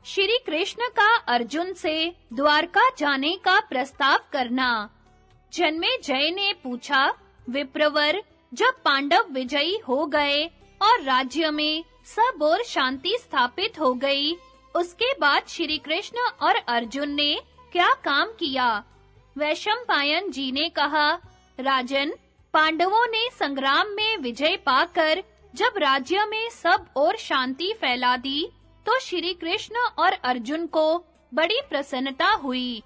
श्री कृष्ण का अर्जुन से द्वारका जाने का प्रस्ताव करना। जन्मेजय ने पूछा, विप्रवर, जब पांडव विजयी हो गए और राज्य में सब ओर शांति स्थापित हो गई, उसके बाद श्री कृष्ण और अर्जुन ने क्या काम किया? वैशंपायन जी ने कहा, राजन, पांडवों ने संग्राम में विजय पाकर जब राज्य में सब ओर शांति फैला दी, तो श्री कृष्ण और अर्जुन को बड़ी प्रसन्नता हुई।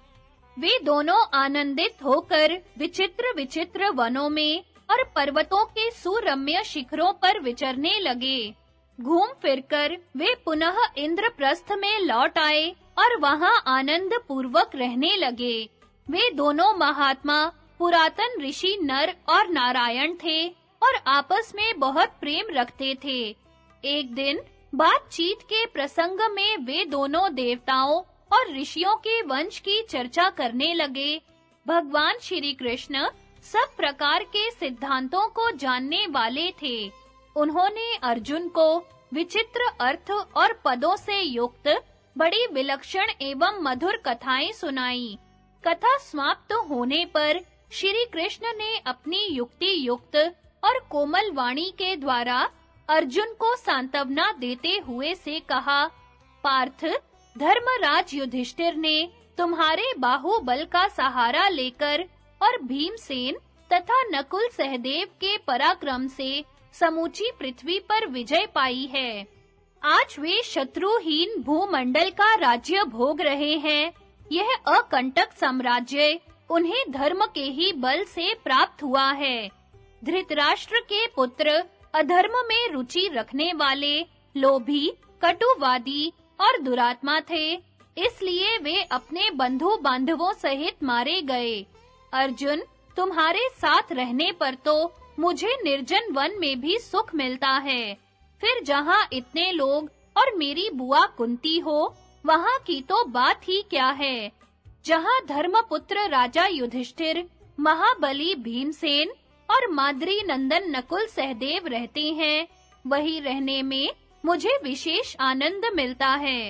वे दोनों आनंदित होकर विचित्र वनों में और पर्वतों के सुरम्य शिखरों पर विचरने लगे। घूम फिरकर वे पुनः इंद्रप्रस्थ में लौट आए और वहां आनंद पूर्वक रहने लगे। वे दोनों महात्मा पुरातन ऋषि नर और नारायण थे और आपस में बहुत प्रेम रखते थे। एक दिन बातचीत के प्रसंग में वे दोनों देवताओं और ऋषियों के वंश की चर्चा करने लगे। भगवान श्री कृष्ण सब प्रकार के सिद्धांतों को जानने वाले थे। उन्होंने अर्जुन को विचित्र अर्थ और पदों से युक्त बड़ी विलक्षण एवं मधुर कथाएं सुनाई। कथा समाप्त होने पर श्री कृष्ण ने अपनी युक्ति युक्त और कोमल वाणी के द्वारा अर्जुन को सांत्वना देते हुए से कहा, पार्थ, धर्मराज युधिष्ठिर ने तुम्हारे बाहुबल का सहारा लेकर और भीमसेन तथा नकुल सहदेव के पराक्रम से समूची पृथ्वी पर विजय पाई है। आज वे शत्रुहीन भूमंडल का राज्य भोग रहे हैं। यह अकंटक साम्राज्य उन्हें धर्म के ही बल से प्राप्त हुआ है। धृतराष्ट्र के पुत्र अधर्म में रुचि रखने वाले, लोभी, कटुवादी और दुरात्मा थे, इसलिए वे अपने बंधु बांधवों सहित मारे गए। अर्जुन, तुम्हारे साथ रहने पर तो मुझे निर्जन वन में भी सुख मिलता है। फिर जहां इतने लोग और मेरी बुआ कुंती हो, वहां की तो बात ही क्या है। जहां धर्मपुत्र राजा युधिष्ठिर, महाबली भीमसेन और माद्री नंदन नकुल सहदेव रहते हैं, वही रहने में मुझे विशेष आनंद मिलता है।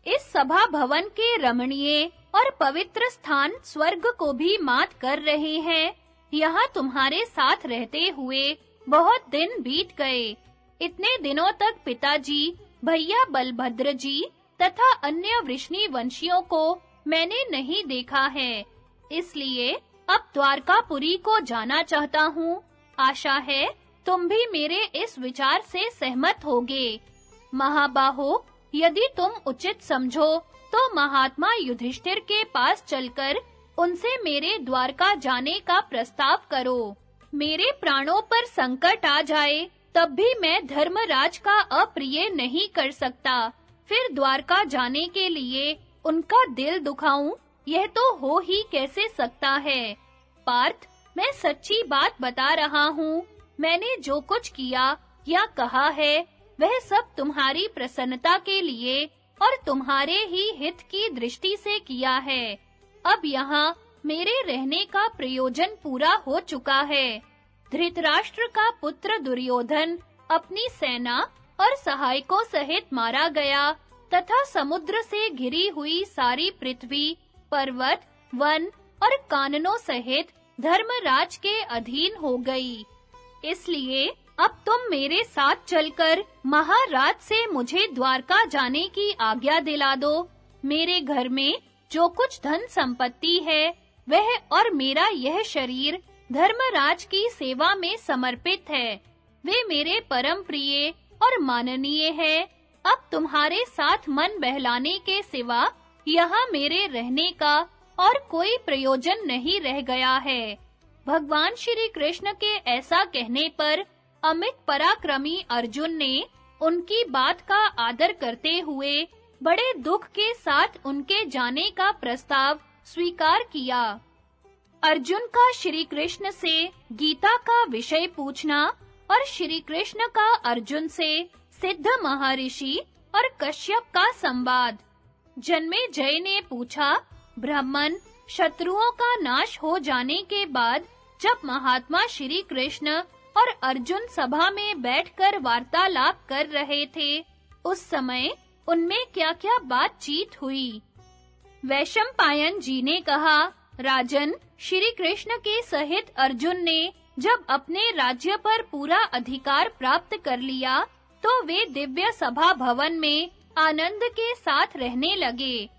इस सभा भवन के रमणीय और पवित्र स्थान स्वर्ग को भी मात कर रहे हैं। यहाँ तुम्हारे साथ रहते हुए बहुत दिन बीत गए। इतने दिनों तक पिताजी, भैया बलभद्र जी तथा अन्य वृष्णि वंशियों को मैंने नहीं देखा है। इसलिए अब द्वारकापुरी को जाना चाहता हूँ। आशा है तुम भी मेरे इस विचार से सहमत होगे। महाबाहो, यदि तुम उचित समझो तो महात्मा युधिष्ठिर के पास चलकर उनसे मेरे द्वारका जाने का प्रस्ताव करो। मेरे प्राणों पर संकट आ जाए तब भी मैं धर्मराज का अप्रिय नहीं कर सकता। फिर द्वारका जाने के लिए उनका दिल दुखाऊं, यह तो हो ही कैसे सकता है। पार्थ, मैं सच्ची बात बता रहा हूँ। मैंने जो कुछ किया या कहा है, वह सब तुम्हारी प्रसन्नता के लिए और तुम्हारे ही हित की दृष्टि से किया है। अब यहाँ मेरे रहने का प्रयोजन पूरा हो चुका है। धृतराष्ट्र का पुत्र दुर्योधन अपनी सेना और सहायकों सहित मारा गया तथा समुद्र से घिरी हुई सारी पृथ्वी, पर्वत, वन और काननों सहित धर्मराज के अधीन हो गई। इसलिए अब तुम मेरे साथ चलकर महाराज से मुझे द्वारका जाने की आज्ञा दिला दो। मेरे घर में जो कुछ धन संपत्ति है, वह और मेरा यह शरीर धर्मराज की सेवा में समर्पित है। वे मेरे परम प्रिय और माननीय हैं। अब तुम्हारे साथ मन बहलाने के सिवा यहाँ मेरे रहने का और कोई प्रयोजन नहीं रह गया है। भगवान श्री कृष्ण के ऐसा कहने पर अमित पराक्रमी अर्जुन ने उनकी बात का आदर करते हुए बड़े दुख के साथ उनके जाने का प्रस्ताव स्वीकार किया। अर्जुन का श्री कृष्ण से गीता का विषय पूछना और श्री कृष्ण का अर्जुन से सिद्ध महर्षि और कश्यप का संवाद। जन्मेजय ने पूछा, ब्राह्मण, शत्रुओं का नाश हो जाने के बाद जब महात्मा श्री कृष्ण और अर्जुन सभा में बैठकर वार्तालाप कर रहे थे, उस समय उनमें क्या-क्या बातचीत हुई। वैशंपायन जी ने कहा, राजन, श्री कृष्ण के सहित अर्जुन ने जब अपने राज्य पर पूरा अधिकार प्राप्त कर लिया, तो वे दिव्य सभा भवन में आनंद के साथ रहने लगे।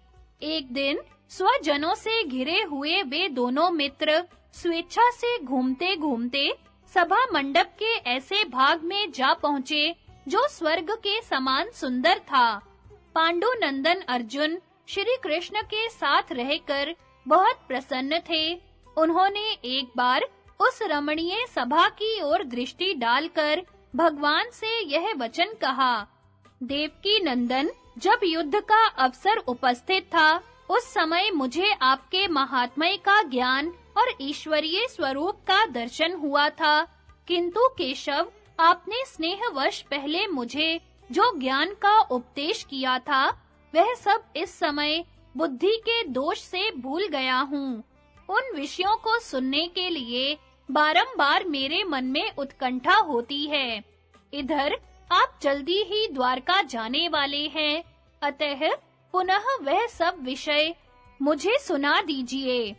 एक दिन स्वजनों से घिरे हुए वे दोनों मित्र स्वेच्छा से घूमते-घूमते सभा मंडप के ऐसे भाग में जा पहुँचे जो स्वर्ग के समान सुंदर था। पांडु नंदन अर्जुन श्री कृष्ण के साथ रहकर बहुत प्रसन्न थे। उन्होंने एक बार उस रमणीय सभा की ओर दृष्टि डालकर भगवान से यह वचन कहा, देवकी नंदन, जब युद्ध का अवसर उपस्थित था, उस समय मुझे आपके महात्म्य का ज्ञान और ईश्वरीय स्वरूप का दर्शन हुआ था, किंतु केशव, आपने स्नेहवश पहले मुझे जो ज्ञान का उपदेश किया था, वह सब इस समय बुद्धि के दोष से भूल गया हूँ। उन विषयों को सुनने के लिए बारंबार मेरे मन में उत्कंठा होती है। इधर आप जल्दी ही द्वारका जाने वाले हैं, अतः पुनः वह सब विषय मुझे सुना दीजिए।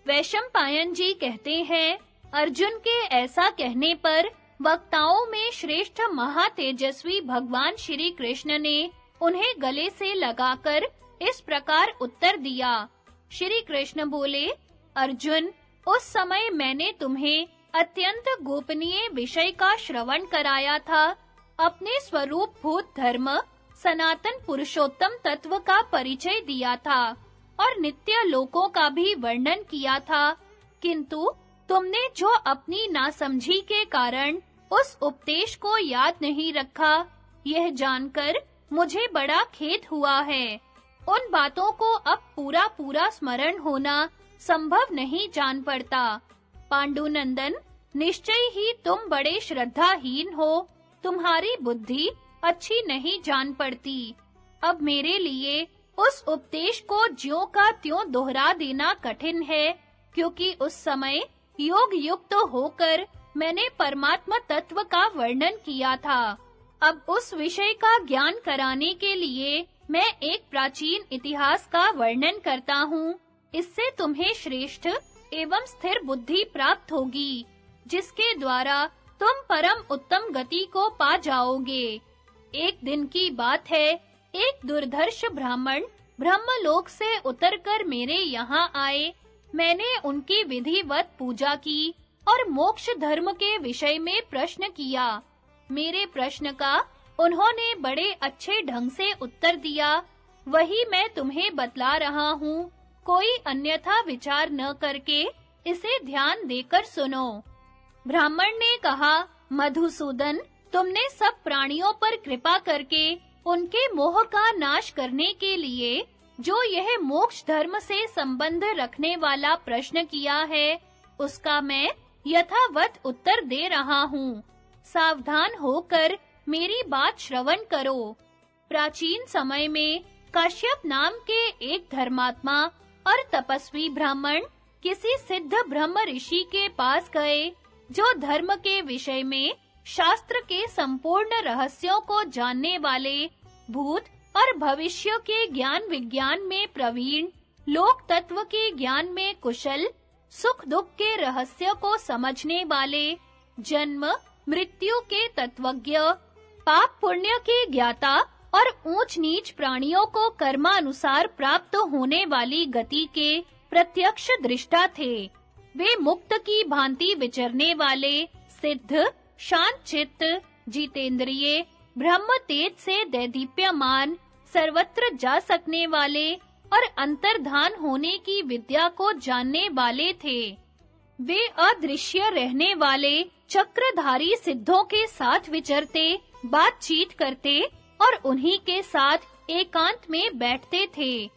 वैशंपायन जी कहते हैं, अर्जुन के ऐसा कहने पर वक्ताओं में श्रेष्ठ महातेजस्वी भगवान श्री कृष्ण ने उन्हें गले से लगाकर इस प्रकार उत्तर दिया। श्री कृष्ण बोले, अर्जुन, उस समय मैंने तुम्हें अत्यंत गोपनीय विषय का श्रवण कराया था। अपने स्वरूप भूत धर्म, सनातन पुरुषोत्तम तत्व का परिचय दिया था और नित्य लोकों का भी वर्णन किया था, किंतु तुमने जो अपनी नासमझी के कारण उस उपदेश को याद नहीं रखा, यह जानकर मुझे बड़ा खेद हुआ है। उन बातों को अब पूरा स्मरण होना संभव नहीं जान पड़ता। पांडुनंदन, निश्चय ही तुम बड़े श्रद्धाहीन हो, तुम्हारी बुद्धि अच्छी नहीं जान पड़ती। अब मेरे लिए उस उपदेश को ज्यों का त्यों दोहरा देना कठिन है, क्योंकि उस समय योग युक्त होकर मैंने परमात्मा तत्व का वर्णन किया था। अब उस विषय का ज्ञान कराने के लिए मैं एक प्राचीन इतिहास का वर्णन करता हूँ। इससे तुम्हें श्रेष्ठ एवं स्थिर बुद्धि प्राप्त होगी, जिसके द्वारा तुम परम उत्तम गति को पा जाओगे। एक दिन की बात है, एक दुर्धर्ष ब्राह्मण ब्रह्मलोक से उतरकर मेरे यहाँ आए। मैंने उनकी विधिवत पूजा की और मोक्ष धर्म के विषय में प्रश्न किया। मेरे प्रश्न का उन्होंने बड़े अच्छे ढंग से उत्तर दिया। वही मैं तुम्हें बतला रहा हूँ। कोई अन्यथा विचार न करके इसे ध्यान देकर सुनो। ब्राह्मण ने कहा, मधुसूदन, तुमने सब प्राणियों पर कृपा करके उनके मोह का नाश करने के लिए जो यह मोक्ष धर्म से संबंध रखने वाला प्रश्न किया है, उसका मैं यथावत उत्तर दे रहा हूँ। सावधान होकर मेरी बात श्रवण करो। प्राचीन समय में काश्यप नाम के एक धर्मात्मा और तपस्वी ब्राह्मण किसी सिद्ध ब्रह्म ऋषि के पास गए, जो धर्म के विषय में शास्त्र के संपूर्ण रहस्यों को जानने वाले, भूत और भविष्य के ज्ञान विज्ञान में प्रवीण, लोक तत्व के ज्ञान में कुशल, सुख दुख के रहस्य को समझने वाले, जन्म मृत्यु के तत्वज्ञ, पाप पुण्य के ज्ञाता और ऊंच नीच प्राणियों को कर्मानुसार प्राप्त होने वाली गति के प्रत्यक्ष दृष्टा थे। वे मुक्त की भांति विचरने वाले, सिद्ध, शांत चित्त, जितेंद्रिय, ब्रह्म तेज से दैदीप्यमान, सर्वत्र जा सकने वाले और अंतर्धान होने की विद्या को जानने वाले थे। वे अदृश्य रहने वाले चक्रधारी सिद्धों के साथ विचरते, बातचीत करते और उन्हीं के साथ एकांत में बैठते थे।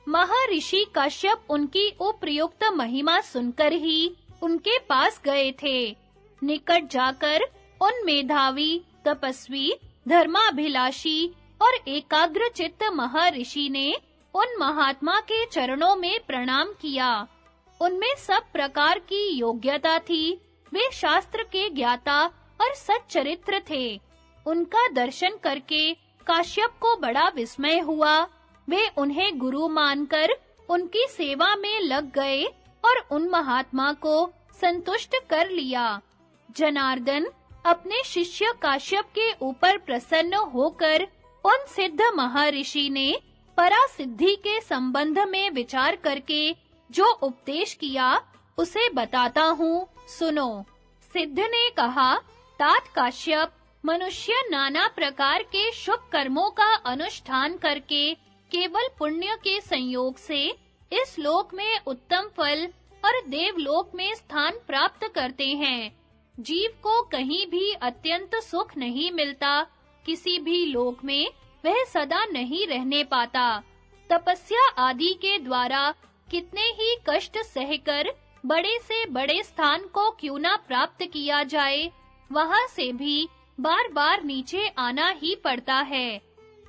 महर्षि काश्यप उनकी उपयुक्त महिमा सुनकर ही उनके पास गए थे। निकट जाकर उन मेधावी, तपस्वी, धर्माभिलाषी और एकाग्रचित्त महर्षि ने उन महात्मा के चरणों में प्रणाम किया। उनमें सब प्रकार की योग्यता थी। वे शास्त्र के ज्ञाता और सच्चरित्र थे। उनका दर्शन करके काश्यप को बड़ा विस्मय हुआ। वे उन्हें गुरु मानकर उनकी सेवा में लग गए और उन महात्मा को संतुष्ट कर लिया। जनार्दन अपने शिष्य काश्यप के ऊपर प्रसन्न होकर उन सिद्ध महर्षि ने परासिद्धि के संबंध में विचार करके जो उपदेश किया उसे बताता हूँ, सुनो। सिद्ध ने कहा, तात काश्यप, मनुष्य नाना प्रकार के शुभ कर्मों का अनुष्ठान करके केवल पुण्य के संयोग से इस लोक में उत्तम फल और देवलोक में स्थान प्राप्त करते हैं। जीव को कहीं भी अत्यंत सुख नहीं मिलता, किसी भी लोक में वह सदा नहीं रहने पाता। तपस्या आदि के द्वारा कितने ही कष्ट सहकर बड़े से बड़े स्थान को क्यों ना प्राप्त किया जाए, वहां से भी बार-बार नीचे आना ही पड़ता है।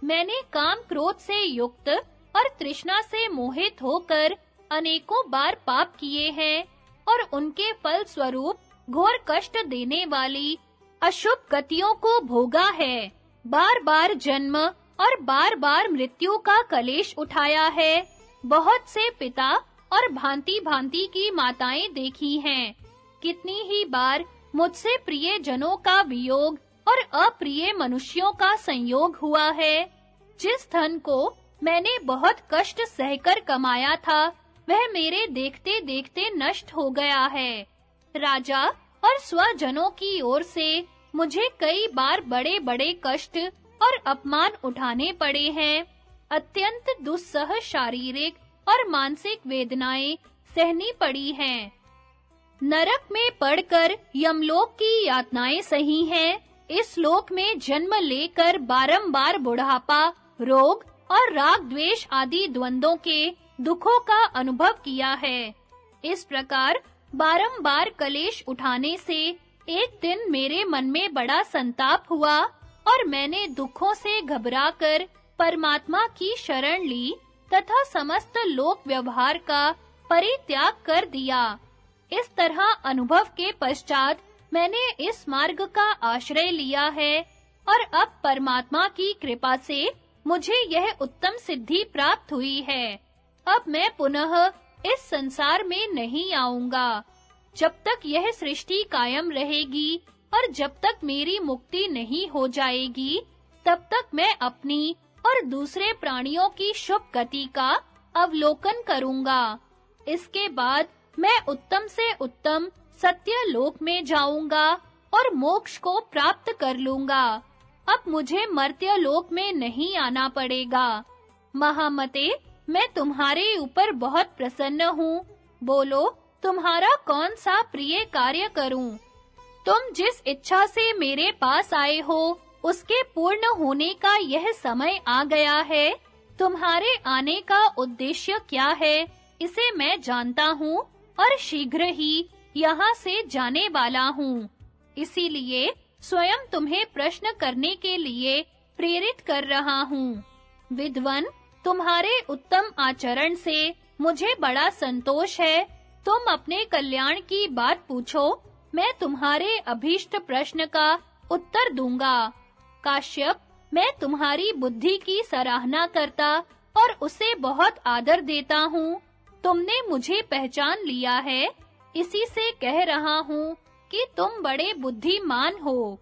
मैंने काम क्रोध से युक्त और तृष्णा से मोहित होकर अनेकों बार पाप किए हैं और उनके फल स्वरूप घोर कष्ट देने वाली अशुभ गतियों को भोगा है। बार-बार जन्म और बार-बार मृत्यु का कलेश उठाया है। बहुत से पिता और भांति-भांति की माताएं देखी हैं। कितनी ही बार मुझसे प्रिय जनों का वियोग और अप्रिय मनुष्यों का संयोग हुआ है। जिस धन को मैंने बहुत कष्ट सहकर कमाया था, वह मेरे देखते-देखते नष्ट हो गया है। राजा और स्वजनों की ओर से मुझे कई बार बड़े-बड़े कष्ट और अपमान उठाने पड़े हैं। अत्यंत दुस्सह शारीरिक और मानसिक वेदनाएं सहनी पड़ी हैं। नरक में पड़कर यमलोक की यातनाएं सही हैं। इस लोक में जन्म लेकर बारंबार बुढ़ापा, रोग और राग द्वेष आदि द्वंद्वों के दुखों का अनुभव किया है। इस प्रकार बारंबार कलेश उठाने से एक दिन मेरे मन में बड़ा संताप हुआ और मैंने दुखों से घबराकर परमात्मा की शरण ली तथा समस्त लोक व्यवहार का परित्याग कर दिया। इस तरह अनुभव के पश्चात मैंने इस मार्ग का आश्रय लिया है और अब परमात्मा की कृपा से मुझे यह उत्तम सिद्धि प्राप्त हुई है। अब मैं पुनः इस संसार में नहीं आऊंगा। जब तक यह सृष्टि कायम रहेगी और जब तक मेरी मुक्ति नहीं हो जाएगी, तब तक मैं अपनी और दूसरे प्राणियों की शुभ गति का अवलोकन करूंगा। इसके बाद मैं उत्तम से उत्तम सत्य लोक में जाऊंगा और मोक्ष को प्राप्त कर लूंगा। अब मुझे मर्त्य लोक में नहीं आना पड़ेगा। महामते, मैं तुम्हारे ऊपर बहुत प्रसन्न हूँ। बोलो, तुम्हारा कौन सा प्रिय कार्य करूं? तुम जिस इच्छा से मेरे पास आए हो, उसके पूर्ण होने का यह समय आ गया है। तुम्हारे आने का उद्देश्य क्या है, इसे मैं जानता हूँ और शीघ्र ही यहाँ से जाने वाला हूँ। इसीलिए स्वयं तुम्हें प्रश्न करने के लिए प्रेरित कर रहा हूँ। विद्वन, तुम्हारे उत्तम आचरण से मुझे बड़ा संतोष है। तुम अपने कल्याण की बात पूछो, मैं तुम्हारे अभीष्ट प्रश्न का उत्तर दूंगा। काश्यप, मैं तुम्हारी बुद्धि की सराहना करता और उसे बहुत आदर देता हूँ। तुमने मुझे पहचान लिया है, इसी से कह रहा हूँ कि तुम बड़े बुद्धिमान हो।